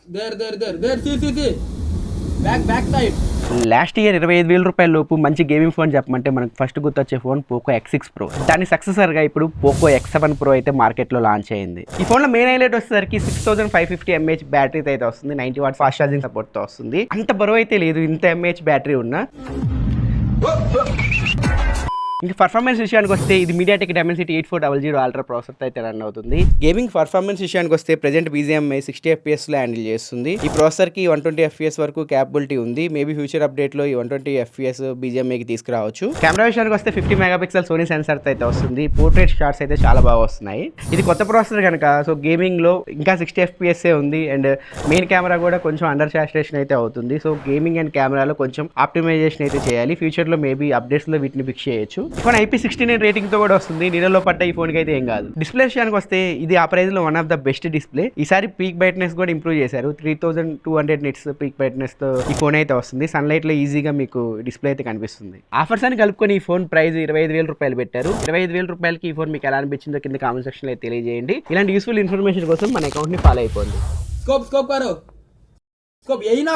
there. See. Back side. Last year 25,000 రూపాయల లోపు మంచి గేమింగ్ ఫోన్ చెప్పమంటే మనకు ఫస్ట్ గుర్తొచ్చే ఫోన్ పోకో X6 Pro. దాని సక్సెసర్గా ఇప్పుడు పోకో X7 Pro అయితే మార్కెట్లో లాంచ్ అయింది. ఈ ఫోన్లో మెయిన్ హైలైట్ వచ్చేసరికి 6550 mAh బ్యాటరీతో అయితే వస్తుంది. 90 వాట్ ఫాస్ట్ ఛార్జింగ్ సపోర్ట్తో వస్తుంది. అంత బరువు అయితే లేదు, ఇంత mAh బ్యాటరీ ఉన్నా. ఇంకా పర్ఫార్మెన్స్ విషయానికి వస్తే ఇది మీడియాటెక్ డైమెన్సిటీ 8400 అల్ట్రా ప్రాసెసర్తో అయితే రన్ అవుతుంది. గేమింగ్ పర్ఫార్మెన్స్ విషయానికి వస్తే ప్రెజెంట్ BGMI 60 FPS లో హ్యాండిల్ చేస్తుంది. ఈ ప్రాసెసర్కి 120 FPS వరకు క్యాపబిలిటీ ఉంది. మేబీ ఫ్యూచర్ అప్డేట్లో ఈ 120 FPS BGMIకి తీసుకురావచ్చు. కెమెరా విషయానికి వస్తే 50 మెగాపిక్సెల్ సోనీ సెన్సార్తో అయితే వస్తుంది. పోర్ట్రేట్ షాట్స్ అయితే చాలా బాగా వస్తున్నాయి. ఇది కొత్త ప్రాసెసర్ కనుక సో గేమింగ్లో ఇంకా 60 FPS ఉంది. అండ్ మెయిన్ కెమెరా కూడా కొంచెం అండర్ సాచురేషన్ అయితే అవుతుంది. సో గేమింగ్ అండ్ కెమెరాలో కొంచెం ఆప్టిమైజేషన్ అయితే చేయాలి. ఫ్యూచర్లో మేబీ అప్డేట్స్లో వీటిని ఫిక్స్ చేయొచ్చు. ఫోన్ IP69 రేటింగ్తో కూడా వస్తుంది. నీళ్ళలో పడ్డ ఈ ఫోన్కి అయితే ఏం కాదు. డిస్ప్లే విషయానికి వస్తే ఇది ఆ ప్రైస్లో one of the best display. ఈసారి పీక్ బ్రైట్నెస్ కూడా ఇంప్రూవ్ చేశారు. 3200 నిట్స్ పీక్ బ్రైట్నెస్తో ఈ ఫోన్ అయితే వస్తుంది. సన్లైట్లో ఈజీగా మీకు డిస్ప్లే అయితే కనిపిస్తుంది. ఆఫర్స్ అని కలుపుకొని ఈ ఫోన్ ప్రైస్ 25,000 రూపాయలు పెట్టారు. 25,000 రూపాయలకి ఈ ఫోన్ మీకు ఎలా అనిపించిందో కింద కామెంట్ సెక్షన్లో అయితే తెలియజేయండి. ఇలాంటి యూస్ఫుల్ ఇన్ఫర్మేషన్ కోసం మన అకౌంట్ని ఫాలో అయిపోండి. Scope करो. Scope यही ना